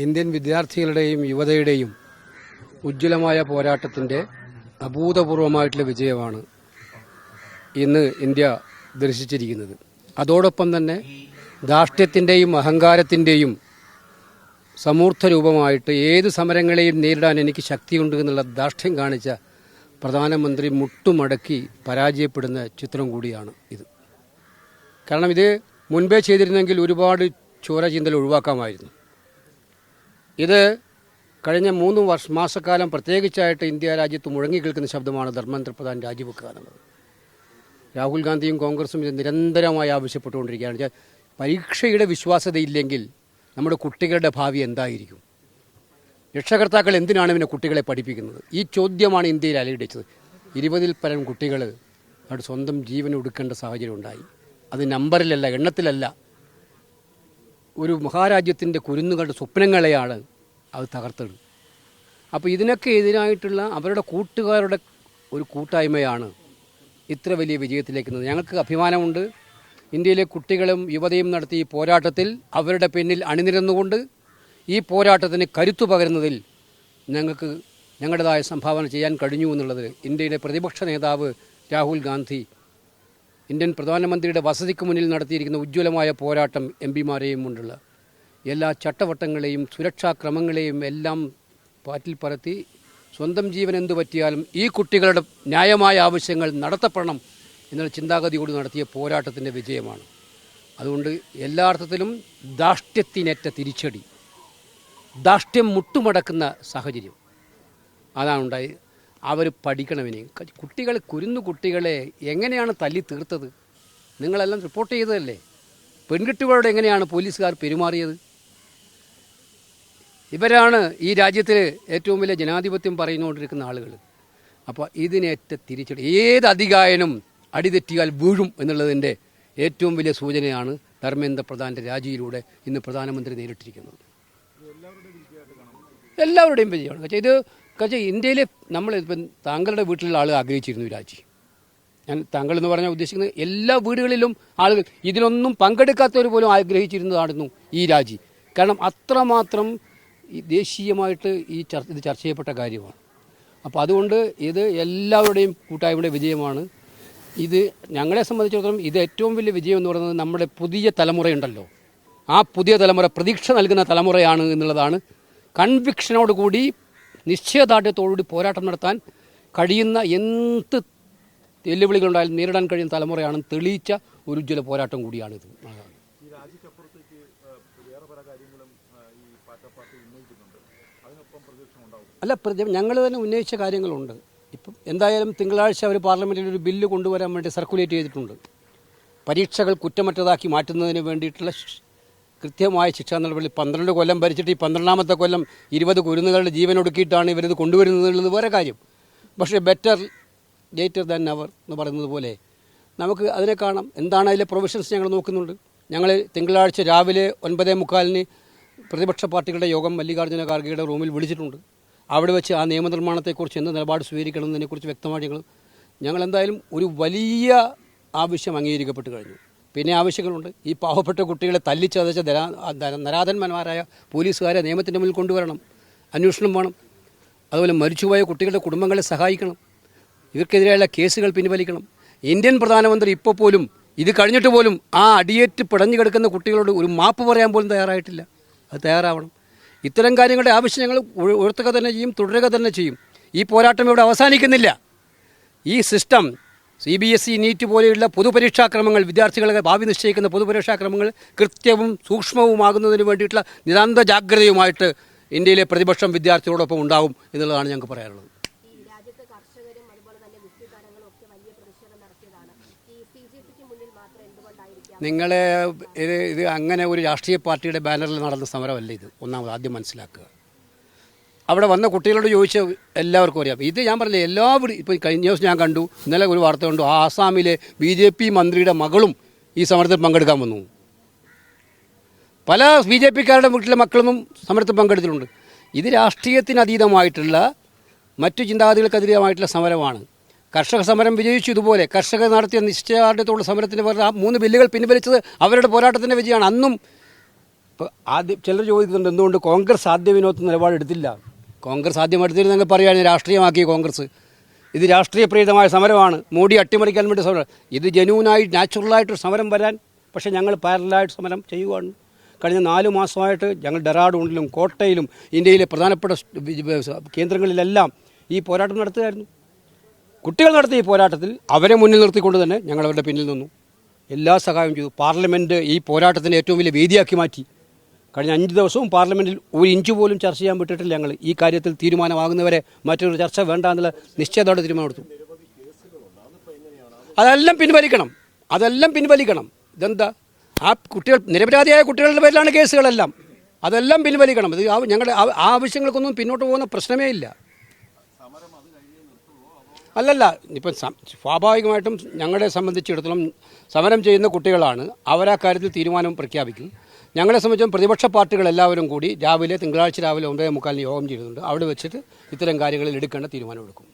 Indian വിദ്യാർത്ഥികളുടെയും യുവതയുടെയും ഉജ്ജ്വലമായ പോരാട്ടത്തിന്റെ അഭൂതപൂർവമായിട്ടുള്ള വിജയമാണ് ഇന്ന് ഇന്ത്യ ദർശിച്ചിരിക്കുന്നത്. അതോടൊപ്പം തന്നെ ധാർഷ്ട്യത്തിന്റെയും അഹങ്കാരത്തിന്റെയും സമൂർത്ത രൂപമായിട്ട് ഏത് സമരങ്ങളെയും നേരിടാൻ എനിക്ക് ശക്തിയുണ്ട് എന്നുള്ള ധാർഷ്ട്യം കാണിച്ച പ്രധാനമന്ത്രി മുട്ടുമടക്കി പരാജയപ്പെടുന്ന ചിത്രം കൂടിയാണ് ഇത്. കാരണം ഇത് മുൻപേ ചെയ്തിരുന്നെങ്കിൽ ഒരുപാട് ചോര ചിന്തൽ ഒഴിവാക്കാമായിരുന്നു. ഇത് കഴിഞ്ഞ 3 മാസക്കാലം പ്രത്യേകിച്ചായിട്ട് ഇന്ത്യ രാജ്യത്ത് മുഴങ്ങിക്കേൾക്കുന്ന ശബ്ദമാണ് ധർമ്മേന്ദ്ര പ്രധാൻ രാജിവെക്കുക എന്നുള്ളത്. രാഹുൽ ഗാന്ധിയും കോൺഗ്രസും ഇത് നിരന്തരമായി ആവശ്യപ്പെട്ടുകൊണ്ടിരിക്കുകയാണ്. പരീക്ഷയുടെ വിശ്വാസ്യതയില്ലെങ്കിൽ നമ്മുടെ കുട്ടികളുടെ ഭാവി എന്തായിരിക്കും? രക്ഷകർത്താക്കൾ എന്തിനാണ് ഇവനെ കുട്ടികളെ പഠിപ്പിക്കുന്നത്? ഈ ചോദ്യമാണ് ഇന്ത്യയിൽ അലയടിച്ചത്. 20-ൽ പരം കുട്ടികൾ അവരുടെ സ്വന്തം ജീവൻ ഒടുക്കേണ്ട സാഹചര്യം ഉണ്ടായി. അത് നമ്പറിലല്ല, എണ്ണത്തിലല്ല. ഒരു മഹാരാജ്യത്തിൻ്റെ കുരുന്നുകളുടെ സ്വപ്നങ്ങളെയാണ് അത് തകർത്തത്. അപ്പോൾ ഇതിനൊക്കെ എതിരായിട്ടുള്ള അവരുടെ കൂട്ടുകാരുടെ ഒരു കൂട്ടായ്മയാണ് ഇത്ര വലിയ വിജയത്തിലേക്ക്. ഞങ്ങൾക്ക് അഭിമാനമുണ്ട്. ഇന്ത്യയിലെ കുട്ടികളും യുവതയും നടത്തിയ ഈ പോരാട്ടത്തിൽ അവരുടെ പിന്നിൽ അണിനിരന്നുകൊണ്ട് ഈ പോരാട്ടത്തിന് കരുത്തു പകരുന്നതിൽ ഞങ്ങൾക്ക് ഞങ്ങളുടേതായ സംഭാവന ചെയ്യാൻ കഴിഞ്ഞു എന്നുള്ളത് ഇന്ത്യയുടെ പ്രതിപക്ഷ നേതാവ് രാഹുൽ ഗാന്ധി ഇന്ത്യൻ പ്രധാനമന്ത്രിയുടെ വസതിക്ക് മുന്നിൽ നടത്തിയിരിക്കുന്ന ഉജ്ജ്വലമായ പോരാട്ടം എംപിമാരെയും കൊണ്ടുള്ള എല്ലാ ചട്ടവട്ടങ്ങളെയും സുരക്ഷാ ക്രമങ്ങളെയും എല്ലാം പാറ്റിൽ പറത്തി സ്വന്തം ജീവൻ എന്തു പറ്റിയാലും ഈ കുട്ടികളുടെ ന്യായമായ ആവശ്യങ്ങൾ നടത്തപ്പെടണം എന്നുള്ള ചിന്താഗതിയോട് നടത്തിയ പോരാട്ടത്തിൻ്റെ വിജയമാണ്. അതുകൊണ്ട് എല്ലാ അർത്ഥത്തിലും ധാർഷ്ട്യത്തിനേറ്റ തിരിച്ചടി, ധാർഷ്ട്യം മുട്ടുമടക്കുന്ന സാഹചര്യം അതാണ് ഉണ്ടായി. അവർ പഠിക്കണമിനി. കുട്ടികളെ എങ്ങനെയാണ് തല്ലി തീർത്തത്? നിങ്ങളെല്ലാം റിപ്പോർട്ട് ചെയ്തതല്ലേ? പെൺകുട്ടികളോട് എങ്ങനെയാണ് പോലീസുകാർ പെരുമാറിയത്? ഇവരാണ് ഈ രാജ്യത്തിൽ ഏറ്റവും വലിയ ജനാധിപത്യം പറയുന്നുകൊണ്ടിരിക്കുന്ന ആളുകൾ. അപ്പോൾ ഇതിനേറ്റ തിരിച്ചടി. ഏത് അധികായനും അടിതെറ്റിയാൽ വീഴും എന്നുള്ളതിൻ്റെ ഏറ്റവും വലിയ സൂചനയാണ് ധർമ്മേന്ദ്ര പ്രധാൻ്റെ രാജിയിലൂടെ ഇന്ന് പ്രധാനമന്ത്രി നേരിട്ടിരിക്കുന്നത്. എല്ലാവരുടെയും വിജയമാണ്. ഇത് ഇന്ത്യയിലെ നമ്മൾ ഇപ്പം താങ്കളുടെ വീട്ടിലുള്ള ആൾ ആഗ്രഹിച്ചിരുന്നു ഈ രാജി. ഞാൻ താങ്കൾ എന്ന് പറഞ്ഞാൽ ഉദ്ദേശിക്കുന്നത് എല്ലാ വീടുകളിലും ആളുകൾ ഇതിലൊന്നും പങ്കെടുക്കാത്തവർ പോലും ആഗ്രഹിച്ചിരുന്നതായിരുന്നു ഈ രാജി. കാരണം അത്രമാത്രം ദേശീയമായിട്ട് ഇത് ചർച്ച ചെയ്യപ്പെട്ട കാര്യമാണ്. അപ്പോൾ അതുകൊണ്ട് ഇത് എല്ലാവരുടെയും കൂട്ടായ്മയുടെ വിജയമാണ്. ഇത് ഞങ്ങളെ സംബന്ധിച്ചിടത്തോളം ഇത് ഏറ്റവും വലിയ വിജയം എന്ന് പറയുന്നത് നമ്മുടെ പുതിയ തലമുറയുണ്ടല്ലോ, ആ പുതിയ തലമുറ പ്രതീക്ഷ നൽകുന്ന തലമുറയാണ് എന്നുള്ളതാണ്. കൺവിക്ഷനോടുകൂടി നിശ്ചയദാർഢ്യത്തോടുകൂടി പോരാട്ടം നടത്താൻ കഴിയുന്ന എന്ത് വെല്ലുവിളികളുണ്ടായാലും നേരിടാൻ കഴിയുന്ന തലമുറയാണെന്ന് തെളിയിച്ച ഒരു ഉജ്ജ്വല പോരാട്ടം കൂടിയാണിത്. അല്ല, ഞങ്ങൾ തന്നെ ഉന്നയിച്ച കാര്യങ്ങളുണ്ട്. ഇപ്പം എന്തായാലും തിങ്കളാഴ്ച അവർ പാർലമെൻറ്റിൽ ഒരു ബില്ല് കൊണ്ടുവരാൻ വേണ്ടി സർക്കുലേറ്റ് ചെയ്തിട്ടുണ്ട്. പരീക്ഷകൾ കുറ്റമറ്റതാക്കി മാറ്റുന്നതിന് വേണ്ടിയിട്ടുള്ള കൃത്യമായ ശിക്ഷാ നടപടി. 12 കൊല്ലം ഭരിച്ചിട്ട് ഈ 12ാമത്തെ കൊല്ലം 20 കുരുന്നുകളുടെ ജീവൻ ഒടുക്കിയിട്ടാണ് ഇവരിത് കൊണ്ടുവരുന്നത് എന്നുള്ളത് വേറെ കാര്യം. പക്ഷേ ബെറ്റർ ലേറ്റർ ദാൻ നെവർ എന്ന് പറയുന്നത് പോലെ നമുക്ക് അതിനെ കാണാം. എന്താണ് അതിലെ പ്രൊവിഷൻസ് ഞങ്ങൾ നോക്കുന്നുണ്ട്. ഞങ്ങൾ തിങ്കളാഴ്ച രാവിലെ 9:45 പ്രതിപക്ഷ പാർട്ടികളുടെ യോഗം മല്ലികാർജ്ജുന ഖാർഗെയുടെ റൂമിൽ വിളിച്ചിട്ടുണ്ട്. അവിടെ വെച്ച് ആ നിയമനിർമ്മാണത്തെക്കുറിച്ച് എന്ത് നിലപാട് സ്വീകരിക്കണം എന്നതിനെക്കുറിച്ച് വ്യക്തമായിട്ട് ഞങ്ങൾ എന്തായാലും ഒരു വലിയ ആവശ്യം അംഗീകരിക്കപ്പെട്ട് കഴിഞ്ഞു. പിന്നെ ആവശ്യങ്ങളുണ്ട്. ഈ പാവപ്പെട്ട കുട്ടികളെ തല്ലിച്ചതച്ച നരാധന്മാരായ പോലീസുകാരെ നിയമത്തിൻ്റെ മുന്നിൽ കൊണ്ടുവരണം, അന്വേഷണം വേണം. അതുപോലെ മരിച്ചുപോയ കുട്ടികളുടെ കുടുംബങ്ങളെ സഹായിക്കണം, ഇവർക്കെതിരെയുള്ള കേസുകൾ പിൻവലിക്കണം. ഇന്ത്യൻ പ്രധാനമന്ത്രി ഇപ്പോൾ പോലും ഇത് കഴിഞ്ഞിട്ട് പോലും ആ അടിയേറ്റ് പിടഞ്ഞു കിടക്കുന്ന കുട്ടികളോട് ഒരു മാപ്പ് പറയാൻ പോലും തയ്യാറായിട്ടില്ല. അത് തയ്യാറാവണം. ഇത്തരം കാര്യങ്ങളുടെ ആവശ്യം ഞങ്ങൾ ഉയർത്തുക തന്നെ ചെയ്യും, തുടരുക തന്നെ ചെയ്യും. ഈ പോരാട്ടം ഇവിടെ അവസാനിക്കുന്നില്ല. ഈ സിസ്റ്റം CBSE, നീറ്റ് പോലെയുള്ള പൊതുപരീക്ഷാക്രമങ്ങൾ, വിദ്യാർത്ഥികളെ ഭാവി നിശ്ചയിക്കുന്ന പൊതുപരീക്ഷാക്രമങ്ങൾ കൃത്യവും സൂക്ഷ്മവുമാകുന്നതിന് വേണ്ടിയിട്ടുള്ള നിതാന്ത ജാഗ്രതയുമായിട്ട് ഇന്ത്യയിലെ പ്രതിപക്ഷം വിദ്യാർത്ഥികളോടൊപ്പം ഉണ്ടാകും എന്നുള്ളതാണ് ഞങ്ങൾക്ക് പറയാനുള്ളത്. നിങ്ങളെ ഇത് അങ്ങനെ ഒരു രാഷ്ട്രീയ പാർട്ടിയുടെ ബാനറിൽ നടന്ന സമരമല്ല ഇത്. ആദ്യം മനസ്സിലാക്കുക. അവിടെ വന്ന കുട്ടികളോട് ചോദിച്ച എല്ലാവർക്കും അറിയാം. ഇത് ഞാൻ പറഞ്ഞില്ലേ, എല്ലാവരും ഇപ്പോൾ കഴിഞ്ഞ ദിവസം ഞാൻ കണ്ടു, ഇന്നലെ ഒരു വാർത്ത കണ്ടു, ആസാമിലെ BJP മന്ത്രിയുടെ മകളും ഈ സമരത്തിൽ പങ്കെടുക്കാൻ വന്നു. പല BJPക്കാരുടെ വീട്ടിലെ മക്കളൊന്നും സമരത്തിൽ പങ്കെടുത്തിട്ടുണ്ട്. ഇത് രാഷ്ട്രീയത്തിനതീതമായിട്ടുള്ള മറ്റു ചിന്താഗതികൾക്കതീതമായിട്ടുള്ള സമരമാണ്. കർഷക സമരം വിജയിച്ചു. ഇതുപോലെ കർഷകർ നടത്തിയ നിശ്ചയദാർഢ്യത്തോടുള്ള സമരത്തിന് പറഞ്ഞ ആ 3 ബില്ലുകൾ പിൻവലിച്ചത് അവരുടെ പോരാട്ടത്തിൻ്റെ വിജയമാണ്. അന്നും ഇപ്പോൾ ആദ്യം ചിലർ ചോദിക്കുന്നുണ്ട് എന്തുകൊണ്ട് കോൺഗ്രസ് ആദ്യ വിനോദ നിലപാടെടുത്തില്ല. കോൺഗ്രസ് ആദ്യം എടുത്തിരുന്നെങ്കിൽ പറയുകയാണെങ്കിൽ രാഷ്ട്രീയമാക്കി കോൺഗ്രസ്. ഇത് രാഷ്ട്രീയപ്രേരിതമായ സമരമാണ്. മോഡി അട്ടിമറിക്കാൻ വേണ്ടി സമരം. ഇത് ജനുവിനായി നാച്ചുറലായിട്ട് സമരം വരാൻ, പക്ഷേ ഞങ്ങൾ പാരലായിട്ട് സമരം ചെയ്യുകയാണ്. കഴിഞ്ഞ 4 മാസമായിട്ട് ഞങ്ങൾ ഡെറാഡൂണിലും കോട്ടയിലും ഇന്ത്യയിലെ പ്രധാനപ്പെട്ട കേന്ദ്രങ്ങളിലെല്ലാം ഈ പോരാട്ടം നടത്തുകയായിരുന്നു. കുട്ടികൾ നടത്തിയ ഈ പോരാട്ടത്തിൽ അവരെ മുന്നിൽ നിർത്തിക്കൊണ്ട് തന്നെ ഞങ്ങൾ അവരുടെ പിന്നിൽ നിന്നു. എല്ലാ സഹായവും ചെയ്തു. പാർലമെൻറ്റ് ഈ പോരാട്ടത്തിന് ഏറ്റവും വലിയ വേദിയാക്കി മാറ്റി. കഴിഞ്ഞ 5 ദിവസവും പാർലമെൻറ്റിൽ ഒരു ഇഞ്ച് പോലും ചർച്ച ചെയ്യാൻ വിട്ടിട്ടില്ല. ഞങ്ങൾ ഈ കാര്യത്തിൽ തീരുമാനമാകുന്നവരെ മറ്റൊരു ചർച്ച വേണ്ട എന്നുള്ള നിശ്ചയത്തോടെ തീരുമാനമെടുത്തു. അതെല്ലാം പിൻവലിക്കണം. ഇതെന്താ, ആ കുട്ടികൾ നിരപരാധിയായ കുട്ടികളുടെ പേരിലാണ് കേസുകളെല്ലാം. അതെല്ലാം പിൻവലിക്കണം. ഇത് ഞങ്ങളുടെ ആവശ്യങ്ങൾക്കൊന്നും പിന്നോട്ട് പോകുന്ന പ്രശ്നമേ ഇല്ല. അല്ലല്ല, ഇപ്പം സ്വാഭാവികമായിട്ടും ഞങ്ങളെ സംബന്ധിച്ചിടത്തോളം സമരം ചെയ്യുന്ന കുട്ടികളാണ്. അവരാ കാര്യത്തിൽ തീരുമാനം പ്രഖ്യാപിക്കും. ഞങ്ങളെ സംബന്ധിച്ചും പ്രതിപക്ഷ പാർട്ടികൾ എല്ലാവരും കൂടി തിങ്കളാഴ്ച രാവിലെ 9:45 യോഗം ചെയ്യുന്നുണ്ട്. അവിടെ വെച്ചിട്ട് ഇത്തരം കാര്യങ്ങളിൽ എടുക്കേണ്ട തീരുമാനമെടുക്കും.